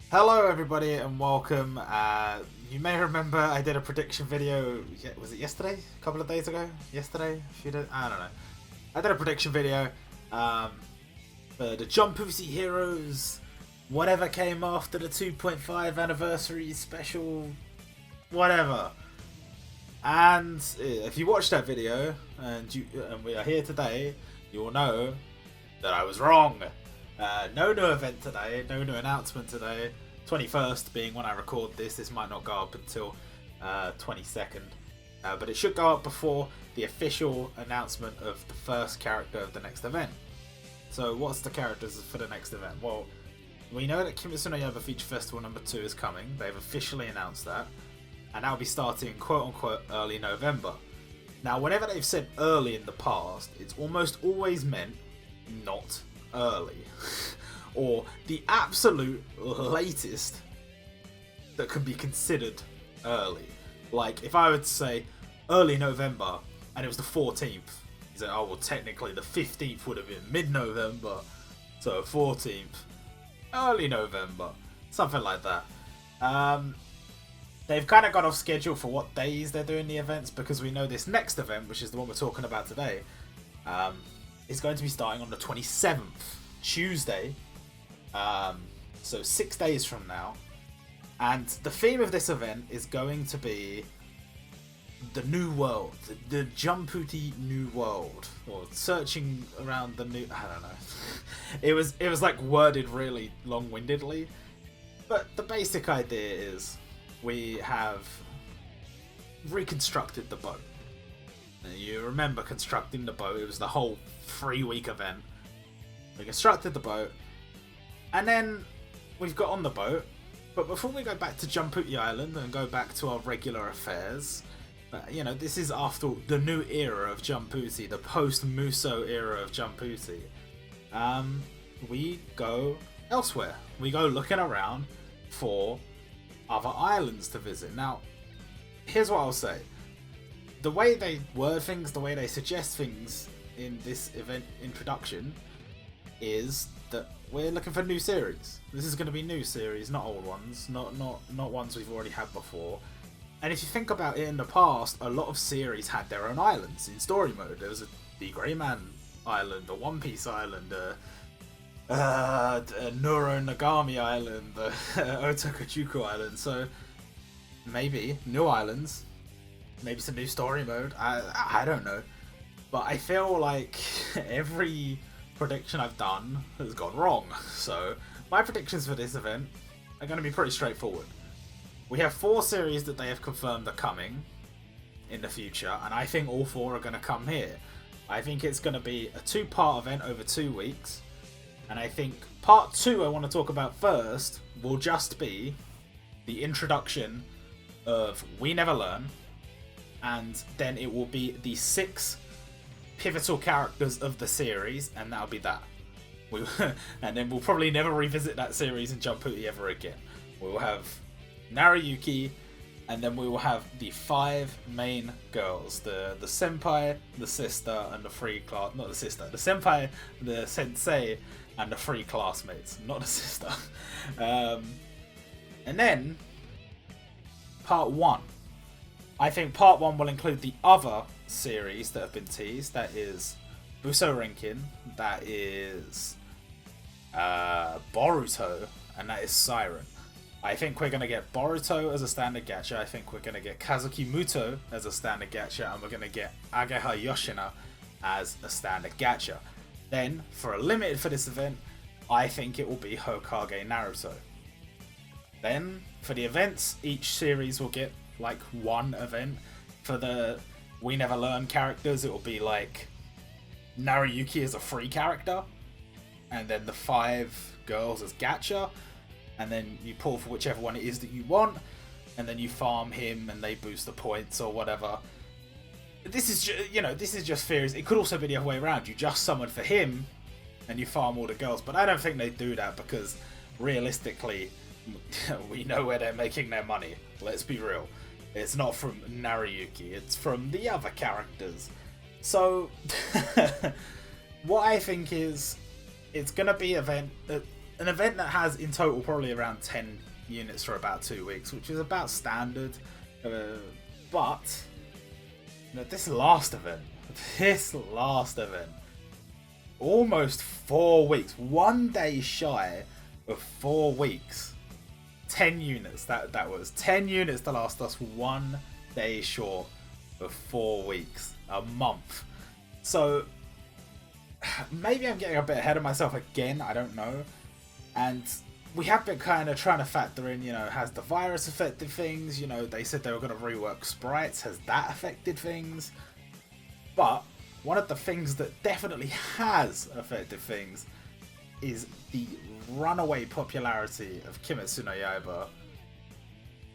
Hello everybody and welcome. You may remember I did a prediction video, was it yesterday? A couple of days ago? Yesterday? A few days? I don't know. I did a prediction video for the Jumputi Heroes, whatever came after the 2.5 anniversary special, whatever. And if you watched that video and we are here today, you will know that I was wrong. No new event today, no new announcement today. 21st being when I record this. This might not go up until 22nd. But it should go up before the official announcement of the first character of the next event. So what's the characters for the next event? Well, we know that Kimitsunayaba Feature Festival number 2 is coming. They've officially announced that. And that'll be starting quote-unquote early November. Now, whenever they've said early in the past, it's almost always meant not early. Or the absolute latest that could be considered early. Like, if I would say early November and it was the 14th, you say, oh, well, technically the 15th would have been mid-November, so 14th, early November, something like that. They've kind of got off schedule for what days they're doing the events, because we know this next event, which is the one we're talking about today, is going to be starting on the 27th, Tuesday. So 6 days from now. And the theme of this event is going to be the new world, the Jumputi new world, or searching around the new, I don't know. It was like worded really long-windedly, but the basic idea is we have reconstructed the boat. You remember constructing the boat, it was the whole 3-week event. We constructed the boat, and then we've got on the boat, but before we go back to Jumputi Island and go back to our regular affairs, you know, this is after the new era of Jumputi, the post-Muso era of Jumputi. We go elsewhere. We go looking around for other islands to visit. Now, here's what I'll say. The way they word things, the way they suggest things in this event introduction is that we're looking for new series. This is going to be new series, not old ones, not ones we've already had before. And if you think about it, in the past, a lot of series had their own islands in story mode. There was the Grey Man Island, the One Piece Island, Nuro Nagami Island, the Otokojuku Island. So maybe new islands, maybe some new story mode. I don't know, but I feel like every prediction I've done has gone wrong. So my predictions for this event are going to be pretty straightforward. We have 4 series that they have confirmed are coming in the future, and I think all 4 are going to come here. I think it's going to be a 2-part event over 2 weeks, and I think part 2 I want to talk about first will just be the introduction of We Never Learn, and then it will be the 6 pivotal characters of the series, and that'll be that. And then we'll probably never revisit that series in Jumputi ever again. We will have Naruyuki, and then we will have the 5 main girls: the senpai, the sister, and the 3 class. Not the sister, the senpai, the sensei, and the 3 classmates. Not the sister. And then part 1. I think part 1 will include the other series that have been teased. That is Buso Renkin, that is Boruto, and that is Siren. I think we're going to get Boruto as a standard gacha. I think we're going to get Kazuki Muto as a standard gacha, and we're going to get Ageha Yoshina as a standard gacha. Then, for a limited for this event, I think it will be Hokage Naruto. Then, for the events, each series will get like 1 event. For the We Never Learn characters, it will be like Naruyuki as a free character, and then the 5 girls as gacha, and then you pull for whichever one it is that you want, and then you farm him and they boost the points or whatever. This is this is just theories. It could also be the other way around. You just summon for him and you farm all the girls, but I don't think they do that, because realistically we know where they're making their money. Let's be real. It's not from Naruyuki, it's from the other characters. So what I think is, it's gonna be event an event that has in total probably around 10 units for about 2 weeks, which is about standard. But you know, this last event, almost 4 weeks, 1 day shy of 4 weeks, 10 units. That was 10 units to last us 1 day short of 4 weeks, a month. So maybe I'm getting a bit ahead of myself again, I don't know. And we have been kind of trying to factor in, you know, has the virus affected things? You know, they said they were going to rework sprites. Has that affected things? But one of the things that definitely has affected things is the runaway popularity of Kimitsunayaba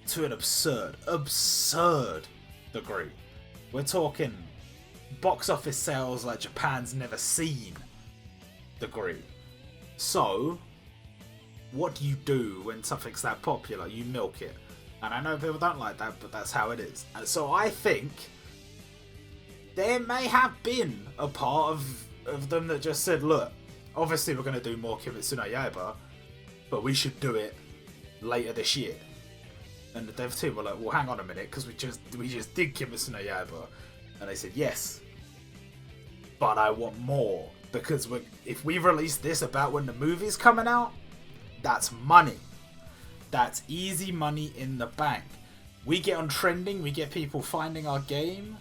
to an absurd degree. We're talking box office sales like Japan's never seen degree. So what do you do when something's that popular? You milk it. And I know people don't like that, but that's how it is. And so I think there may have been a part of them that just said, look, obviously we're going to do more Kimitsunayaba, but we should do it later this year. And the dev team were like, well, hang on a minute, because we just did Kimitsunayaba. And they said, yes, but I want more. Because if we release this about when the movie's coming out, that's money. That's easy money in the bank. We get on trending, we get people finding our game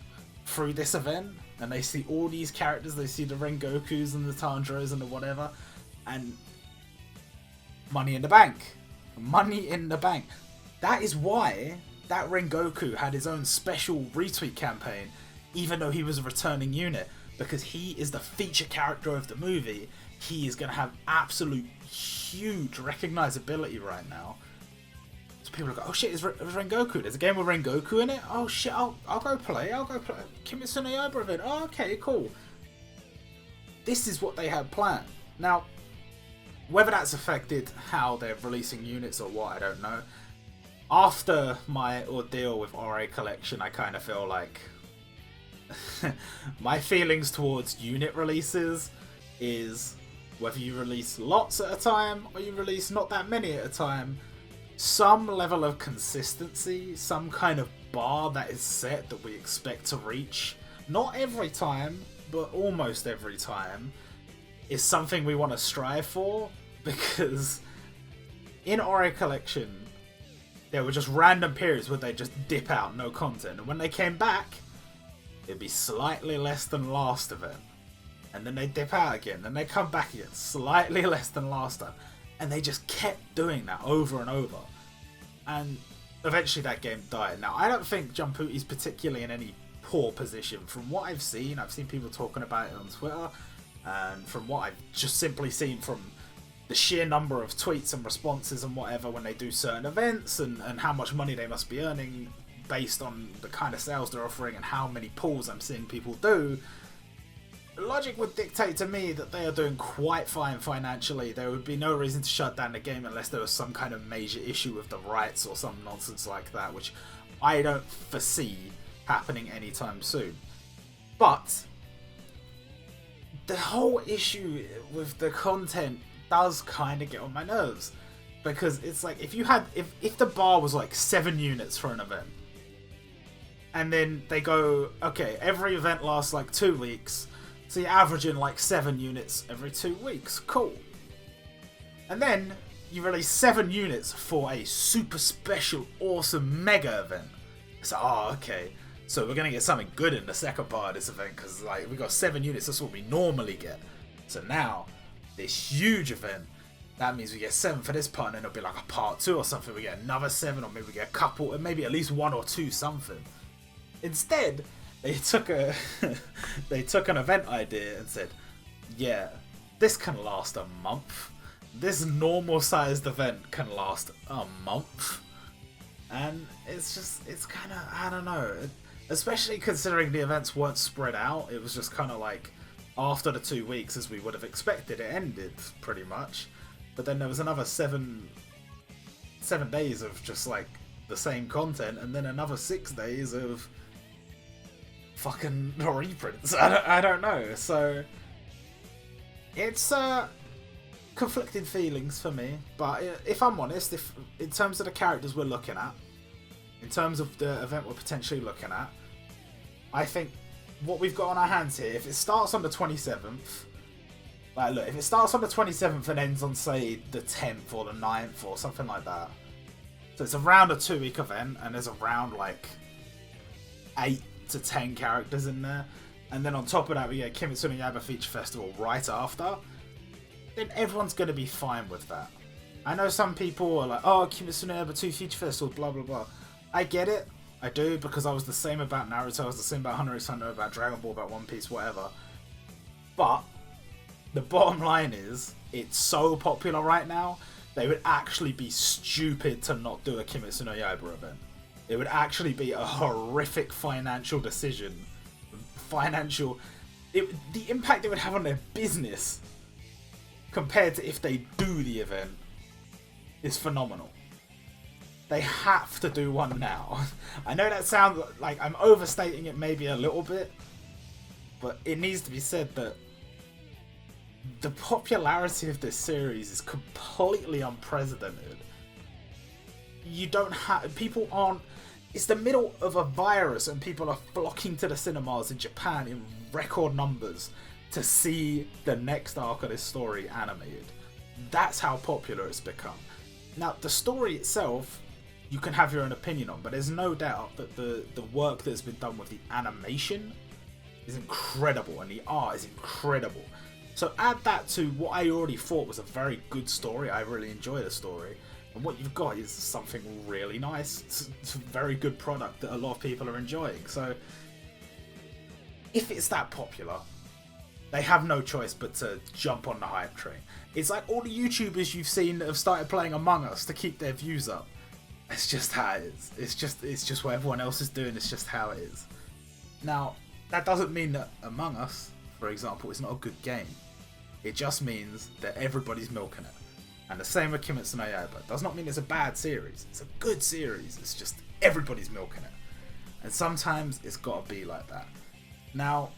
through this event, and they see all these characters, they see the Rengokus and the Tanjiros and the whatever, and money in the bank. Money in the bank. That is why that Rengoku had his own special retweet campaign, even though he was a returning unit, because he is the feature character of the movie. He is going to have absolute huge recognizability right now. So people are like, oh shit, it's Rengoku. There's a game with Rengoku in it? Oh shit, I'll go play. Kimitsunayaba event. Oh, okay, cool. This is what they had planned. Now, whether that's affected how they're releasing units or what, I don't know. After my ordeal with RA Collection, I kind of feel like my feelings towards unit releases is whether you release lots at a time or you release not that many at a time, some level of consistency, some kind of bar that is set that we expect to reach, not every time, but almost every time, is something we want to strive for. Because in RA Collection, there were just random periods where they just dip out, no content, and when they came back, it'd be slightly less than last event. And then they dip out again, then they come back again, slightly less than last time. And they just kept doing that over and over. And eventually that game died. Now, I don't think Jumputi's particularly in any poor position. From what I've seen people talking about it on Twitter, and from what I've just simply seen from the sheer number of tweets and responses and whatever when they do certain events, and how much money they must be earning based on the kind of sales they're offering and how many pulls I'm seeing people do, logic would dictate to me that they are doing quite fine financially. There would be no reason to shut down the game unless there was some kind of major issue with the rights or some nonsense like that, which I don't foresee happening anytime soon. But the whole issue with the content does kind of get on my nerves, because it's like if the bar was like 7 units for an event, and then they go, okay, every event lasts like 2 weeks, so you're averaging like 7 units every 2 weeks. Cool. And then you release 7 units for a super special, awesome mega event. So, oh, okay. So we're going to get something good in the second part of this event, because like we got 7 units, that's what we normally get. So now, this huge event, that means we get 7 for this part, and then it'll be like a part 2 or something. We get another 7, or maybe we get a couple, and maybe at least 1 or 2 something. Instead, they took an event idea and said, yeah, this can last a month. This normal sized event can last a month. And it's kind of, I don't know. Especially considering the events weren't spread out. It was just kind of like, after the 2 weeks, as we would have expected, it ended pretty much. But then there was another 7 days of just like the same content, and then another 6 days of fucking reprints. I don't know. So it's conflicting feelings for me, but if I'm honest, if in terms of the characters we're looking at, in terms of the event we're potentially looking at, I think what we've got on our hands here, if it starts on the 27th, like look, if it starts on the 27th and ends on say the 10th or the 9th or something like that, so it's around a 2-week event and there's around like 8 to 10 characters in there, and then on top of that we get Kimitsunayaba Feature Festival right after, then everyone's going to be fine with that. I know some people are like, oh, Kimitsunayaba 2 Feature Festival, blah blah blah. I get it, I do, because I was the same about Naruto, I was the same about Hunter x Hunter, about Dragon Ball, about One Piece, whatever. But the bottom line is, it's so popular right now, they would actually be stupid to not do a Kimetsu no Yaiba event. It would actually be a horrific financial decision. The impact it would have on their business compared to if they do the event is phenomenal. They have to do one now. I know that sounds like I'm overstating it maybe a little bit, but it needs to be said that the popularity of this series is completely unprecedented. You don't have... People aren't... It's the middle of a virus and people are flocking to the cinemas in Japan in record numbers to see the next arc of this story animated. That's how popular it's become. Now, the story itself, you can have your own opinion on, but there's no doubt that the work that's been done with the animation is incredible and the art is incredible. So add that to what I already thought was a very good story. I really enjoyed the story. And what you've got is something really nice. It's a very good product that a lot of people are enjoying. So if it's that popular, they have no choice but to jump on the hype train. It's like all the YouTubers you've seen that have started playing Among Us to keep their views up. It's just how it is. It's just what everyone else is doing. It's just how it is. Now, that doesn't mean that Among Us, for example, is not a good game. It just means that everybody's milking it. And the same with Kimitsunayaba. It does not mean it's a bad series. It's a good series. It's just everybody's milking it. And sometimes it's got to be like that. Now,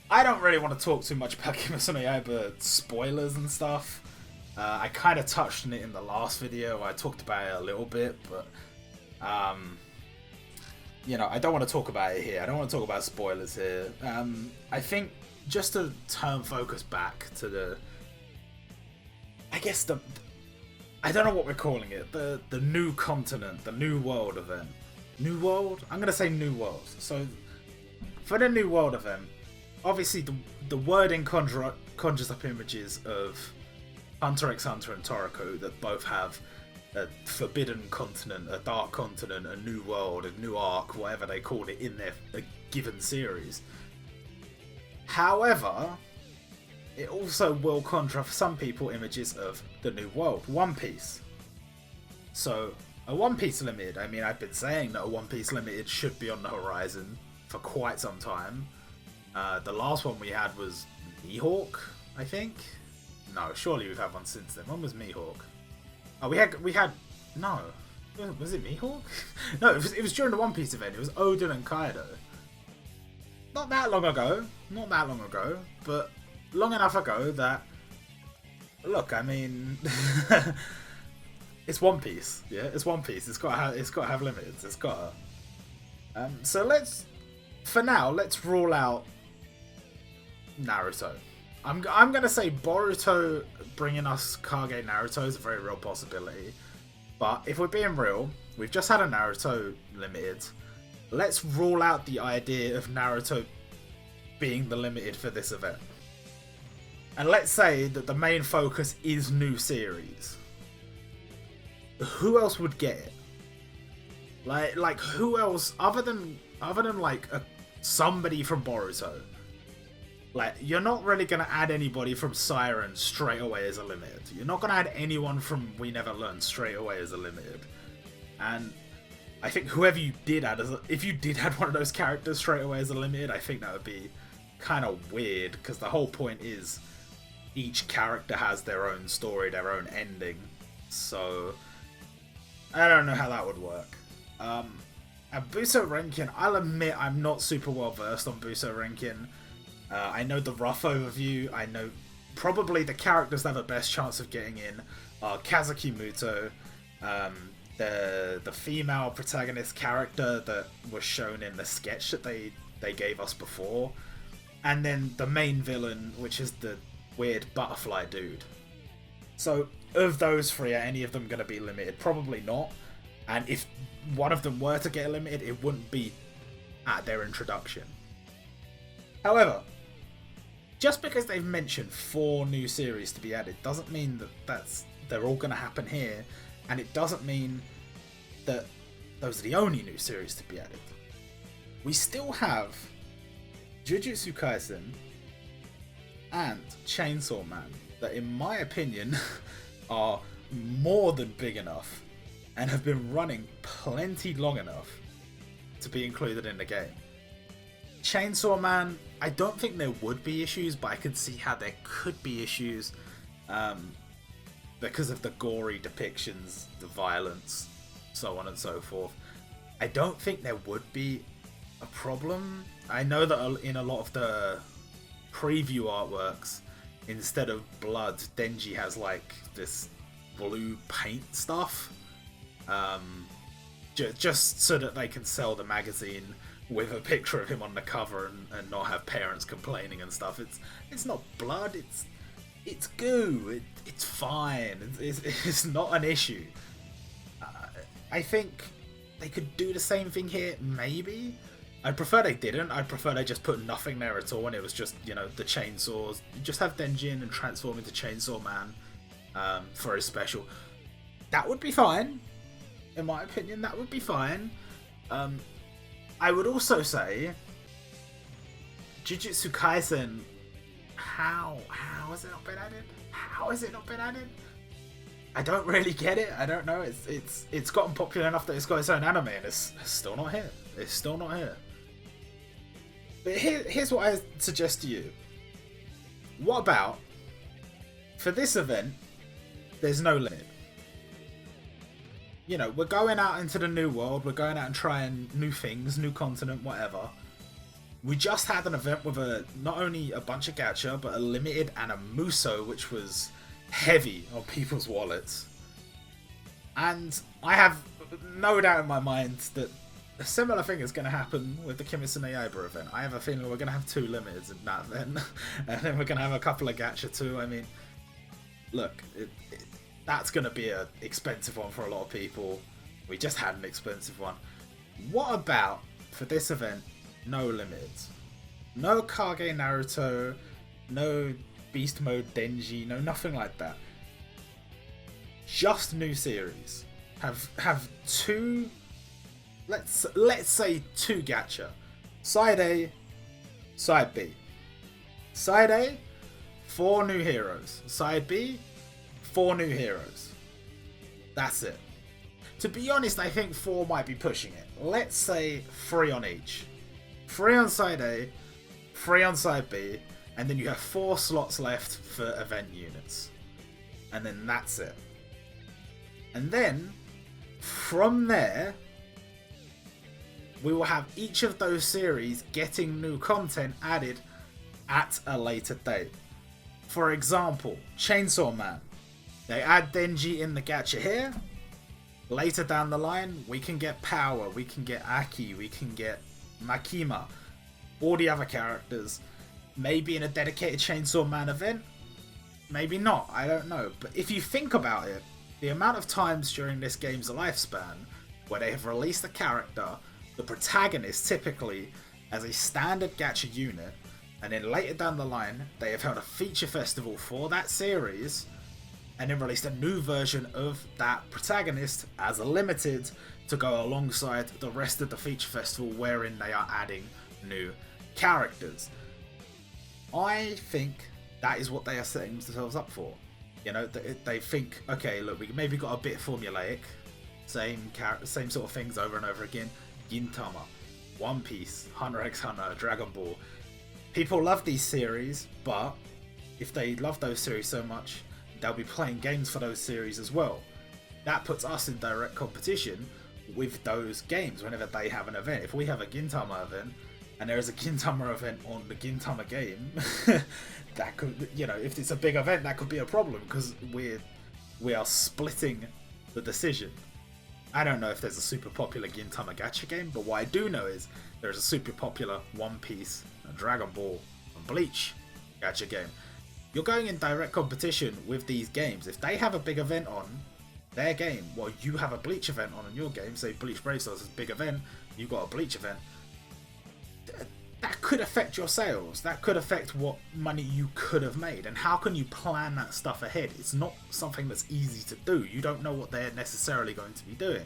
I don't really want to talk too much about Kimitsunayaba spoilers and stuff. I kind of touched on it in the last video. I talked about it a little bit, but you know, I don't want to talk about it here. I don't want to talk about spoilers here. I think just to turn focus back to the, I guess I don't know what we're calling it. The new continent, the new world event. New world? I'm gonna say new world. So for the new world event, obviously the wording conjures up images of Hunter x Hunter and Toriko that both have a forbidden continent, a dark continent, a new world, a new arc, whatever they call it in their given series. However, it also will conjure for some people images of the new world, One Piece. So, a One Piece Limited, I mean, I've been saying that a One Piece Limited should be on the horizon for quite some time. The last one we had was Mihawk, I think? No, surely we've had one since then. When was Mihawk? Oh, we had no. Was it Mihawk? No, it was during the One Piece event. It was Oden and Kaido. Not that long ago, but long enough ago that, look, I mean, it's One Piece, yeah, it's One Piece. It's got to have limits. It's got to. So for now, let's rule out Naruto. I'm gonna say Boruto bringing us Kage Naruto is a very real possibility. But if we're being real, we've just had a Naruto limited. Let's rule out the idea of Naruto being the limited for this event. And let's say that the main focus is new series. Who else would get it? Like who else other than like somebody from Boruto? Like, you're not really going to add anybody from Siren straight away as a limited. You're not going to add anyone from We Never Learned straight away as a limited. And I think whoever you did add, if you did add one of those characters straight away as a limited, I think that would be kind of weird, because the whole point is each character has their own story, their own ending. So, I don't know how that would work. And Buso Renkin, I'll admit I'm not super well versed on Buso Renkin. I know the rough overview, I know probably the characters that have the best chance of getting in are Kazuki Muto, the female protagonist character that was shown in the sketch that they gave us before, and then the main villain, which is the weird butterfly dude. So of those three, are any of them going to be limited? Probably not. And if one of them were to get limited, it wouldn't be at their introduction. However, just because they've mentioned 4 new series to be added doesn't mean that they're all going to happen here, and it doesn't mean that those are the only new series to be added. We still have Jujutsu Kaisen and Chainsaw Man that, in my opinion, are more than big enough and have been running plenty long enough to be included in the game. Chainsaw Man, I don't think there would be issues, but I could see how there could be issues because of the gory depictions, the violence, so on and so forth. I don't think there would be a problem. I know that in a lot of the preview artworks, instead of blood, Denji has like this blue paint stuff, just so that they can sell the magazine with a picture of him on the cover and not have parents complaining and stuff. It's not blood, it's goo. It's fine. It's not an issue. I think they could do the same thing here, maybe. I'd prefer they didn't. I'd prefer they just put nothing there at all and it was just, you know, the chainsaws. Just have Denji in and transform into Chainsaw Man for his special. That would be fine. In my opinion, that would be fine. I would also say Jujutsu Kaisen, how has it not been added? How has it not been added? I don't really get it. I don't know. It's gotten popular enough that it's got its own anime and it's still not here. It's still not here. But here's what I suggest to you. What about, for this event, there's no limit. You know, we're going out into the new world, we're going out and trying new things, new continent, whatever. We just had an event with not only a bunch of gacha, but a limited and a muso, which was heavy on people's wallets. And I have no doubt in my mind that a similar thing is going to happen with the Kimitsunayaba event. I have a feeling we're going to have 2 limiteds in that event, and then we're going to have a couple of gacha too. I mean, look, that's going to be an expensive one for a lot of people. We just had an expensive one. What about, for this event, no limiteds? No Kage Naruto, no Beast Mode Denji, no nothing like that. Just new series. Have 2, let's say 2 gacha. Side A, Side B. Side A, 4 new heroes. Side B, 4 new heroes. That's it. To be honest, I think 4 might be pushing it. Let's say 3 on each. 3 on side A, 3 on side B, and then you have 4 slots left for event units. And then that's it. And then, from there, we will have each of those series getting new content added at a later date. For example, Chainsaw Man. They add Denji in the gacha here. Later down the line, we can get Power, we can get Aki, we can get Makima, all the other characters. Maybe in a dedicated Chainsaw Man event, maybe not, I don't know. But if you think about it, the amount of times during this game's lifespan where they have released a character, the protagonist typically, as a standard gacha unit, and then later down the line, they have held a feature festival for that series, and then released a new version of that protagonist as a limited to go alongside the rest of the feature festival wherein they are adding new characters. I think that is what they are setting themselves up for. You know, they think, okay, look, we maybe got a bit formulaic, same sort of things over and over again. Gintama, One Piece, Hunter x Hunter, Dragon Ball. People love these series, but if they love those series so much, they'll be playing games for those series as well. That puts us in direct competition with those games whenever they have an event. If we have a Gintama event, and there is a Gintama event on the Gintama game, that could, you know, if it's a big event, that could be a problem because we are splitting the decision. I don't know if there's a super popular Gintama gacha game, but what I do know is there's a super popular One Piece, Dragon Ball, and Bleach gacha game. You're going in direct competition with these games. If they have a big event on their game, while you have a Bleach event on your game, say Bleach Brave Stars is a big event, you got a Bleach event, that could affect your sales. That could affect what money you could have made. And how can you plan that stuff ahead? It's not something that's easy to do. You don't know what they're necessarily going to be doing.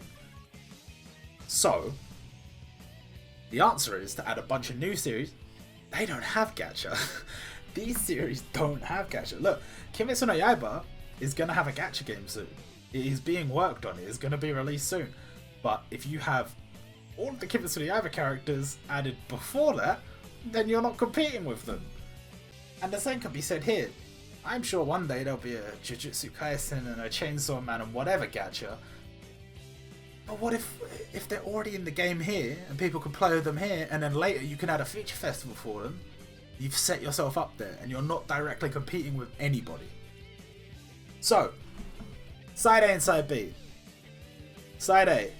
So, the answer is to add a bunch of new series. They don't have gacha. These series don't have gacha. Look, Kimitsunayaba is going to have a gacha game soon. It is being worked on. It is going to be released soon. But if you have all of the Kimitsunayaba characters added before that, then you're not competing with them. And the same can be said here. I'm sure one day there'll be a Jujutsu Kaisen and a Chainsaw Man and whatever gacha. But what if they're already in the game here and people can play with them here, and then later you can add a feature festival for them? You've set yourself up there and you're not directly competing with anybody. So, Side A and Side B. Side A,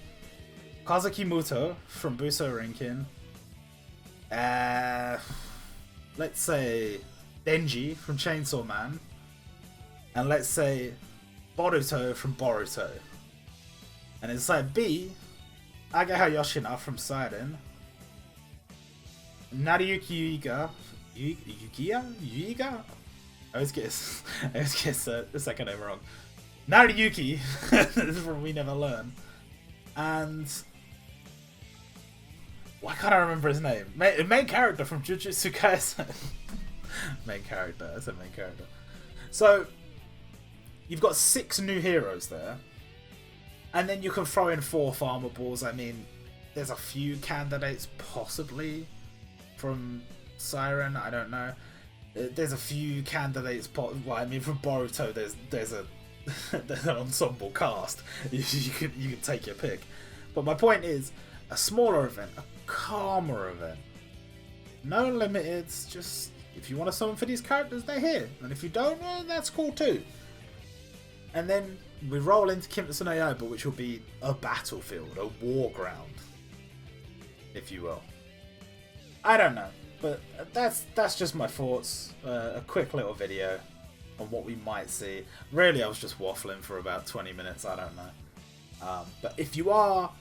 Kazuki Muto from Buso Rinkin. Let's say Denji from Chainsaw Man. And let's say Boruto from Boruto. And in Side B, Ageha Yoshina from Siren. Nariyuki Yuiga? I always get the second name wrong. Nariyuki from We Never Learn. And why can't I remember his name? Main character from Jujutsu Kaisen. Main character. I said main character. So you've got 6 new heroes there, and then you can throw in 4 farmables. I mean, there's a few candidates possibly from Siren. I don't know. There's a few candidates. Well, I mean, from Boruto, there's an ensemble cast. You can take your pick. But my point is, a smaller event, a calmer event. No limiteds, just if you want to summon for these characters, they're here. And if you don't, well, that's cool too. And then we roll into Kimitsunayaba, which will be a battlefield, a war ground, if you will. I don't know, but that's just my thoughts. A quick little video on what we might see. Really, I was just waffling for about 20 minutes, I don't know. But if you are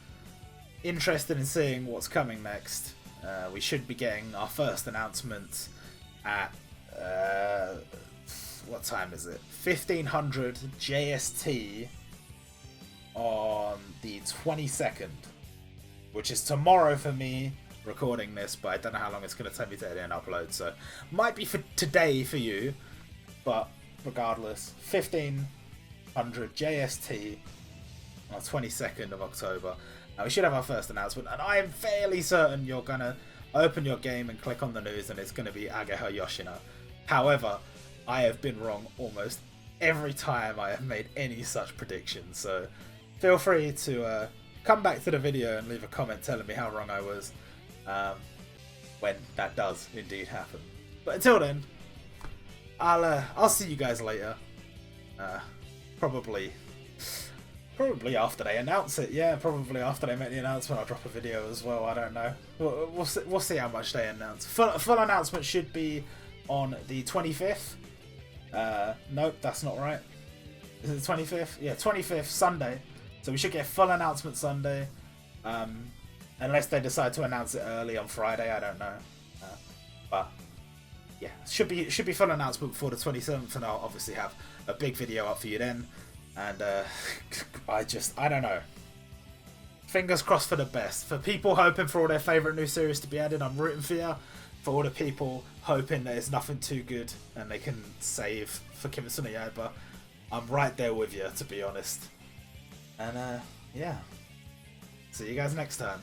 interested in seeing what's coming next, we should be getting our first announcement at what time is it? 1500 JST on the 22nd, which is tomorrow for me recording this, but I don't know how long it's going to take me to edit and upload, so might be for today for you, but regardless, 1500 JST on the 22nd of October. Now, we should have our first announcement, and I am fairly certain you're going to open your game and click on the news and it's going to be Ageha Yoshina. However, I have been wrong almost every time I have made any such predictions, so feel free to come back to the video and leave a comment telling me how wrong I was when that does indeed happen. But until then, I'll see you guys later. Probably after they announce it. Yeah, probably after they make the announcement, I'll drop a video as well. I don't know. We'll see how much they announce. Full announcement should be on the 25th. Nope, that's not right. Is it the 25th? Yeah, 25th, Sunday. So we should get a full announcement Sunday. Unless they decide to announce it early on Friday, I don't know. But yeah, should be full announcement before the 27th, and I'll obviously have a big video up for you then. And I don't know. Fingers crossed for the best. For people hoping for all their favourite new series to be added, I'm rooting for you. For all the people hoping there's nothing too good and they can save for Kimitsunayaba, I'm right there with you, to be honest. And yeah, see you guys next time.